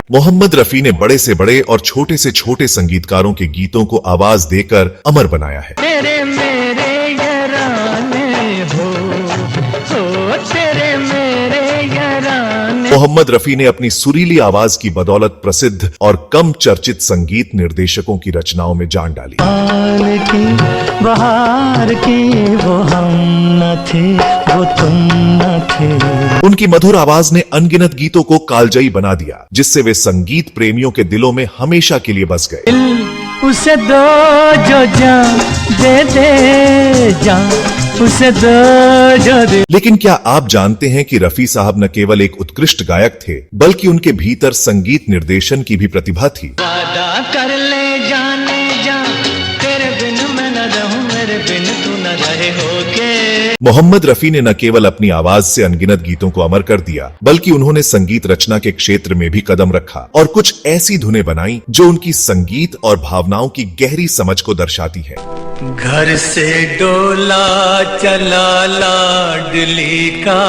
मोहम्मद रफी ने बड़े से बड़े और छोटे से छोटे संगीतकारों के गीतों को आवाज देकर अमर बनाया है। तेरे मेरे याराने हो तेरे मेरे याराने। मोहम्मद रफी ने अपनी सुरीली आवाज की बदौलत प्रसिद्ध और कम चर्चित संगीत निर्देशकों की रचनाओं में जान डाली। बहार की वो हम न थे, वो तुम न थे। उनकी मधुर आवाज ने अनगिनत गीतों को कालजयी बना दिया, जिससे वे संगीत प्रेमियों के दिलों में हमेशा के लिए बस गए। उसे दो जो जान दे जान, उसे दो जो दे। लेकिन क्या आप जानते हैं कि रफी साहब न केवल एक उत्कृष्ट गायक थे, बल्कि उनके भीतर संगीत निर्देशन की भी प्रतिभा थी। वादा कर ले जाने जा, तेरे बिन मैं न रहूं, मेरे बिन तू न रहे होके। मोहम्मद रफी ने न केवल अपनी आवाज से अनगिनत गीतों को अमर कर दिया, बल्कि उन्होंने संगीत रचना के क्षेत्र में भी कदम रखा और कुछ ऐसी धुनें बनाई जो उनकी संगीत और भावनाओं की गहरी समझ को दर्शाती है। घर से डोला चला लाडली का।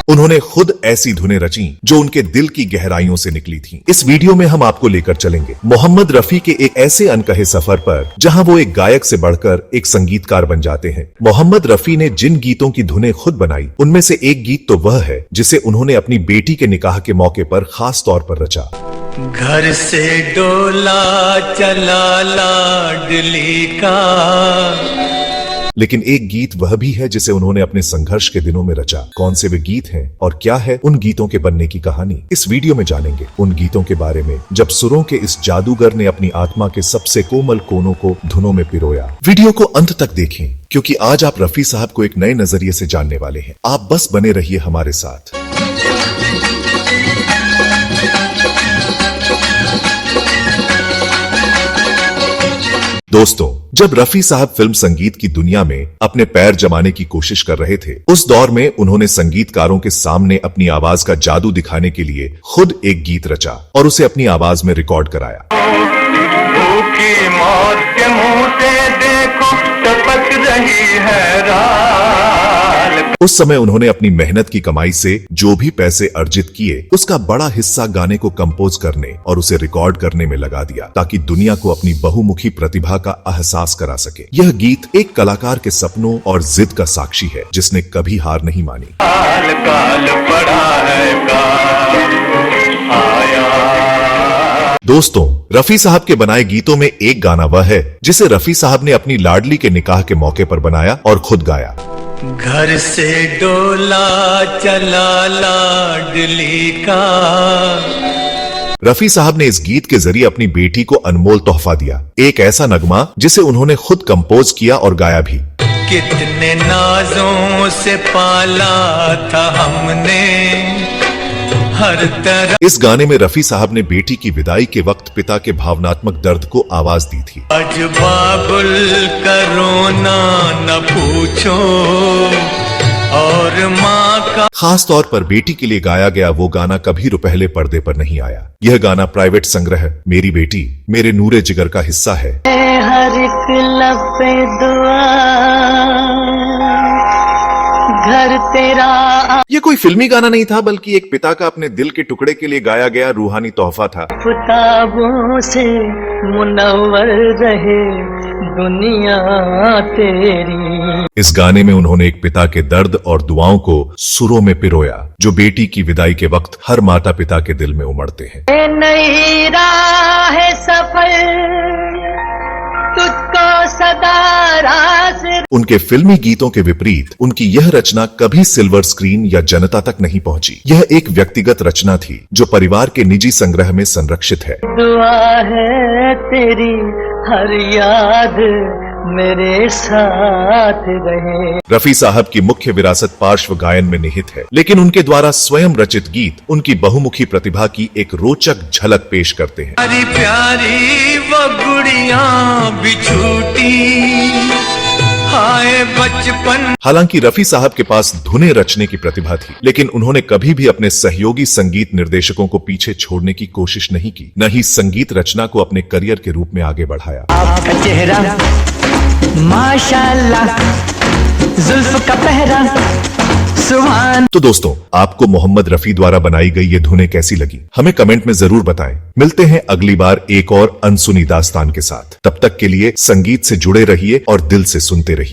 उन्होंने खुद ऐसी धुनें रची जो उनके दिल की गहराइयों से निकली थीं। इस वीडियो में हम आपको लेकर चलेंगे मोहम्मद रफी के एक ऐसे अनकहे सफर पर, जहां वो एक गायक से बढ़कर एक संगीतकार बन जाते हैं। मोहम्मद रफी ने जिन गीतों की धुनें खुद बनाई, उनमें से एक गीत तो वह है जिसे उन्होंने अपनी बेटी के निकाह के मौके पर खास तौर पर रचा। घर से डोला चला लाडली का। लेकिन एक गीत वह भी है जिसे उन्होंने अपने संघर्ष के दिनों में रचा। कौन से वे गीत हैं और क्या है उन गीतों के बनने की कहानी, इस वीडियो में जानेंगे। उन गीतों के बारे में जब सुरों के इस जादूगर ने अपनी आत्मा के सबसे कोमल कोनों को धुनों में पिरोया। वीडियो को अंत तक देखें, क्योंकि आज आप रफी साहब को एक नए नजरिए से जानने वाले हैं। आप बस बने रहिए हमारे साथ। दोस्तों, जब रफी साहब फिल्म संगीत की दुनिया में अपने पैर जमाने की कोशिश कर रहे थे, उस दौर में उन्होंने संगीतकारों के सामने अपनी आवाज का जादू दिखाने के लिए खुद एक गीत रचा और उसे अपनी आवाज में रिकॉर्ड कराया। की मौत के मुंह से देखो टपक रही है राल। उस समय उन्होंने अपनी मेहनत की कमाई से जो भी पैसे अर्जित किए, उसका बड़ा हिस्सा गाने को कंपोज करने और उसे रिकॉर्ड करने में लगा दिया, ताकि दुनिया को अपनी बहुमुखी प्रतिभा का एहसास करा सके। यह गीत एक कलाकार के सपनों और जिद का साक्षी है, जिसने कभी हार नहीं मानी। काल काल पड़ा है दोस्तों, रफी साहब के बनाए गीतों में एक गाना वह है जिसे रफी साहब ने अपनी लाडली के निकाह के मौके पर बनाया और खुद गाया। घर से डोला चला लाडली का। रफी साहब ने इस गीत के जरिए अपनी बेटी को अनमोल तोहफा दिया, एक ऐसा नगमा जिसे उन्होंने खुद कंपोज किया और गाया भी। कितने नाजों से पाला था हमने हर तरह। इस गाने में रफी साहब ने बेटी की विदाई के वक्त पिता के भावनात्मक दर्द को आवाज दी थी। आज बाबुल करो न पूछो और माँ का। खास तौर पर बेटी के लिए गाया गया वो गाना कभी रुपहले पर्दे पर नहीं आया। यह गाना प्राइवेट संग्रह मेरी बेटी मेरे नूरे जिगर का हिस्सा है। हर एक लफ्ज़ दुआ घर तेरा। यह कोई फिल्मी गाना नहीं था, बल्कि एक पिता का अपने दिल के टुकड़े के लिए गाया गया रूहानी तोहफा था। किताबों से मुनव्वर रहे दुनिया तेरी। इस गाने में उन्होंने एक पिता के दर्द और दुआओं को सुरों में पिरोया, जो बेटी की विदाई के वक्त हर माता पिता के दिल में उमड़ते हैं। नई राह सफर तुझको सदा राज। उनके फिल्मी गीतों के विपरीत उनकी यह रचना कभी सिल्वर स्क्रीन या जनता तक नहीं पहुंची। यह एक व्यक्तिगत रचना थी जो परिवार के निजी संग्रह में संरक्षित है। दुआ है तेरी हर याद मेरे साथ रहे। रफी साहब की मुख्य विरासत पार्श्व गायन में निहित है, लेकिन उनके द्वारा स्वयं रचित गीत उनकी बहुमुखी प्रतिभा की एक रोचक झलक पेश करते हैं। प्यारी प्यारी वो गुड़िया बिछूटी हाय बचपन। हालांकि रफी साहब के पास धुनें रचने की प्रतिभा थी, लेकिन उन्होंने कभी भी अपने सहयोगी संगीत निर्देशकों को पीछे छोड़ने की कोशिश नहीं की, न ही संगीत रचना को अपने करियर के रूप में आगे बढ़ाया। आपका चेहरा माशाल्लाह, जुल्फ का पहरा सुहानी। तो दोस्तों, आपको मोहम्मद रफी द्वारा बनाई गई ये धुनें कैसी लगी, हमें कमेंट में जरूर बताएं। मिलते हैं अगली बार एक और अनसुनी दास्तान के साथ। तब तक के लिए संगीत से जुड़े रहिए और दिल से सुनते रहिए।